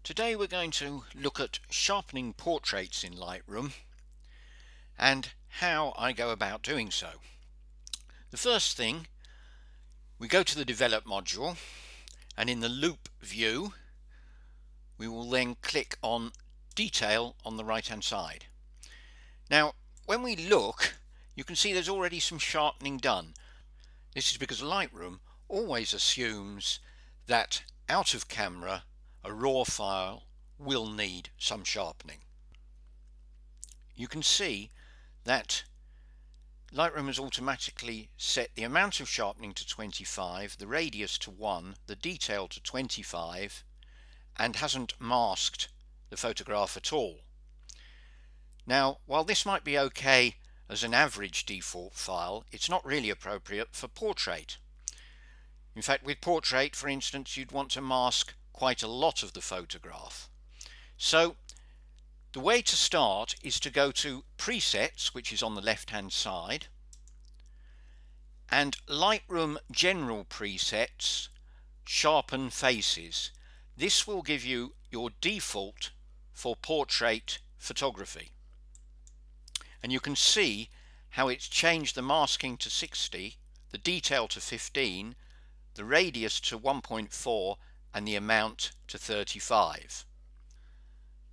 Today we're going to look at sharpening portraits in Lightroom and how I go about doing so. The first thing, we go to the Develop module, and in the Loop view we will then click on Detail on the right hand side. Now when we look, you can see there's already some sharpening done. This is because Lightroom always assumes that out of camera a raw file will need some sharpening. You can see that Lightroom has automatically set the amount of sharpening to 25, the radius to 1, the detail to 25, and hasn't masked the photograph at all. Now, while this might be okay as an average default file, it's not really appropriate for portrait. In fact, with portrait, for instance, you'd want to mask quite a lot of the photograph. So the way to start is to go to Presets, which is on the left hand side, and Lightroom General Presets, Sharpen Faces. This will give you your default for portrait photography. And you can see how it's changed the masking to 60, the detail to 15, the radius to 1.4, and the amount to 35.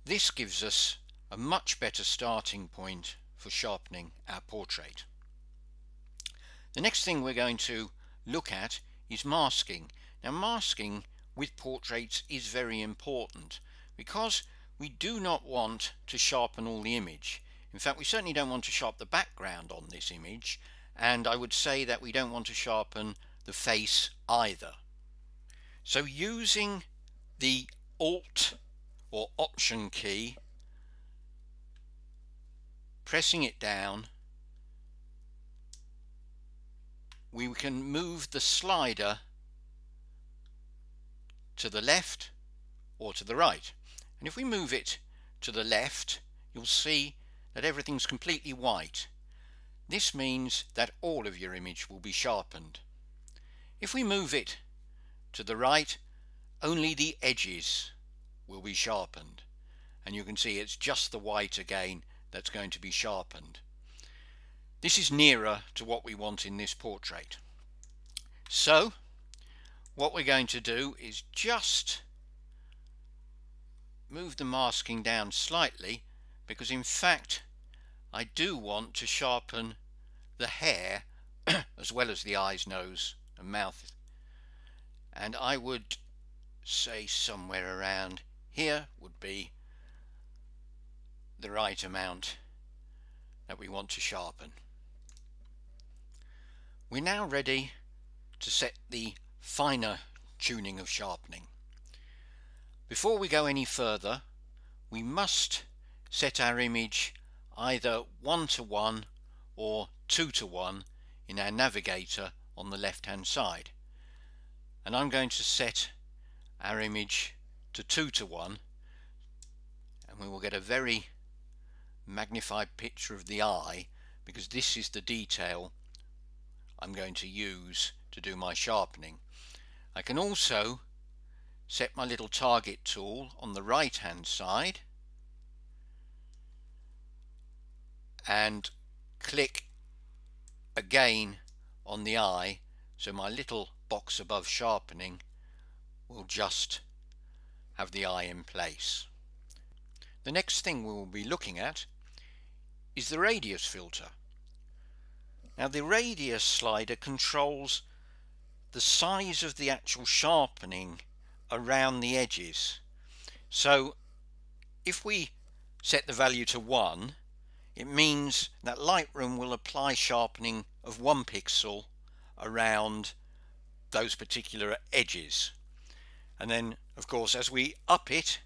This gives us a much better starting point for sharpening our portrait. The next thing we're going to look at is masking. Now masking with portraits is very important because we do not want to sharpen all the image. In fact, we certainly don't want to sharpen the background on this image, and I would say that we don't want to sharpen the face either. So using the Alt or Option key, pressing it down, we can move the slider to the left or to the right. And if we move it to the left, you'll see that everything's completely white. This means that all of your image will be sharpened. If we move it to the right, only the edges will be sharpened, and you can see it's just the white again that's going to be sharpened. This is nearer to what we want in this portrait. So what we're going to do is just move the masking down slightly, because in fact I do want to sharpen the hair as well as the eyes, nose and mouth, and I would say somewhere around here would be the right amount that we want to sharpen. We're now ready to set the finer tuning of sharpening. Before we go any further, we must set our image either 1:1 or 2:1 in our navigator on the left hand side, and I'm going to set our image to 2:1, and we will get a very magnified picture of the eye, because this is the detail I'm going to use to do my sharpening. I can also set my little target tool on the right hand side and click again on the eye, so my little box above sharpening will just have the eye in place. The next thing we will be looking at is the radius filter. Now the radius slider controls the size of the actual sharpening around the edges. So if we set the value to 1, it means that Lightroom will apply sharpening of 1 pixel around those particular edges, and then of course as we up it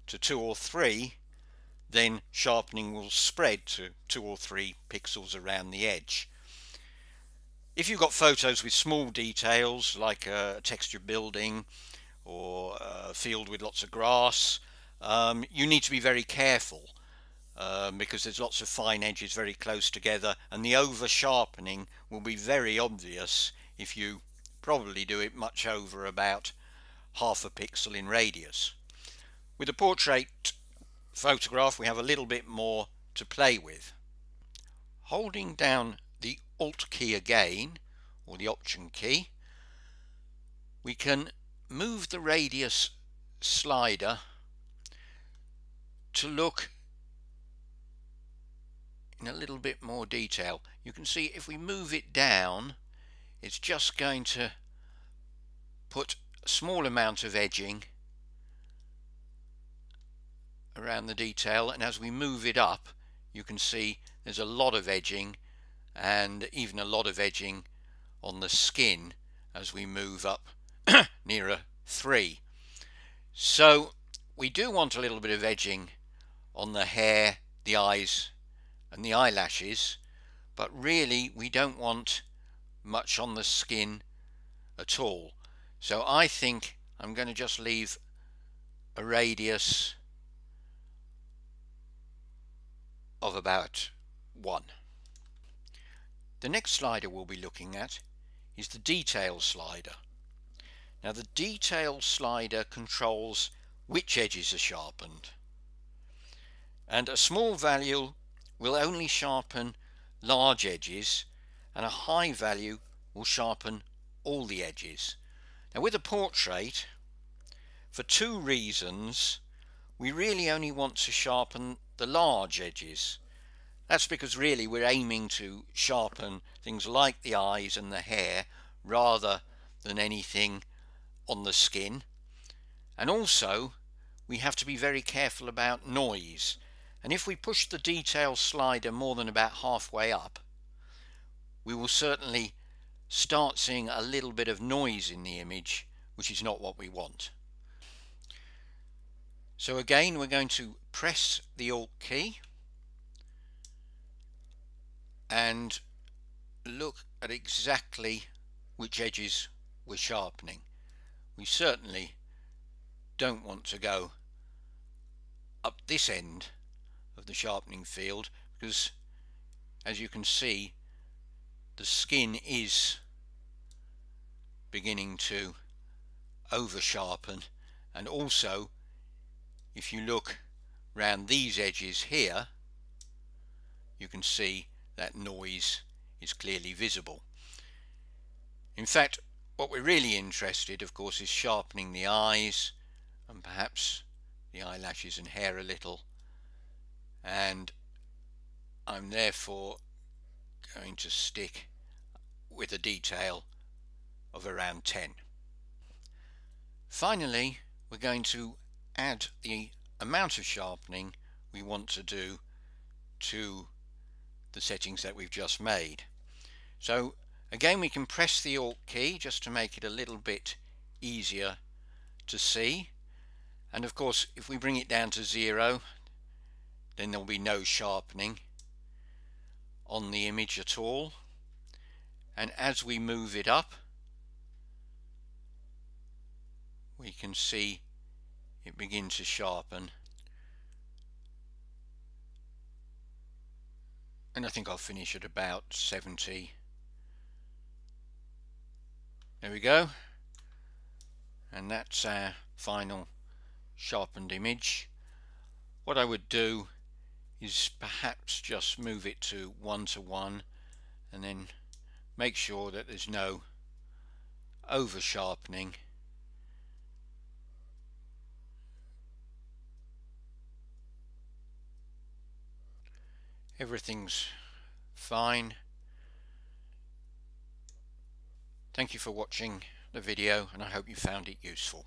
to 2 or 3, then sharpening will spread to 2 or 3 pixels around the edge. If you've got photos with small details like a textured building or a field with lots of grass, you need to be very careful because there's lots of fine edges very close together, and the over sharpening will be very obvious if you probably do it much over about half a pixel in radius. With a portrait photograph we have a little bit more to play with. Holding down the Alt key again, or the Option key, we can move the radius slider to look in a little bit more detail. You can see if we move it down, it's just going to put a small amount of edging around the detail, and as we move it up you can see there's a lot of edging, and even a lot of edging on the skin as we move up nearer 3. So we do want a little bit of edging on the hair, the eyes and the eyelashes, but really we don't want much on the skin at all. So I think I'm going to just leave a radius of about 1. The next slider we'll be looking at is the detail slider. Now the detail slider controls which edges are sharpened, and a small value will only sharpen large edges and a high value will sharpen all the edges. Now with a portrait, for 2 reasons, we really only want to sharpen the large edges. That's because really we're aiming to sharpen things like the eyes and the hair rather than anything on the skin. And also we have to be very careful about noise, and if we push the detail slider more than about halfway up, we will certainly start seeing a little bit of noise in the image, which is not what we want. So again we're going to press the Alt key and look at exactly which edges we're sharpening. We certainly don't want to go up this end of the sharpening field, because as you can see the skin is beginning to over sharpen, and also if you look round these edges here you can see that noise is clearly visible. In fact, what we're really interested, of course, is sharpening the eyes and perhaps the eyelashes and hair a little, and I'm therefore going to stick with a detail of around 10. Finally, we're going to add the amount of sharpening we want to do to the settings that we've just made. So again we can press the Alt key just to make it a little bit easier to see, and of course if we bring it down to 0 then there'll be no sharpening on the image at all, and as we move it up we can see it begin to sharpen, and I think I'll finish at about 70. There we go, and that's our final sharpened image. What I would do is perhaps just move it to 1:1 and then make sure that there's no over sharpening. Everything's fine. Thank you for watching the video, and I hope you found it useful.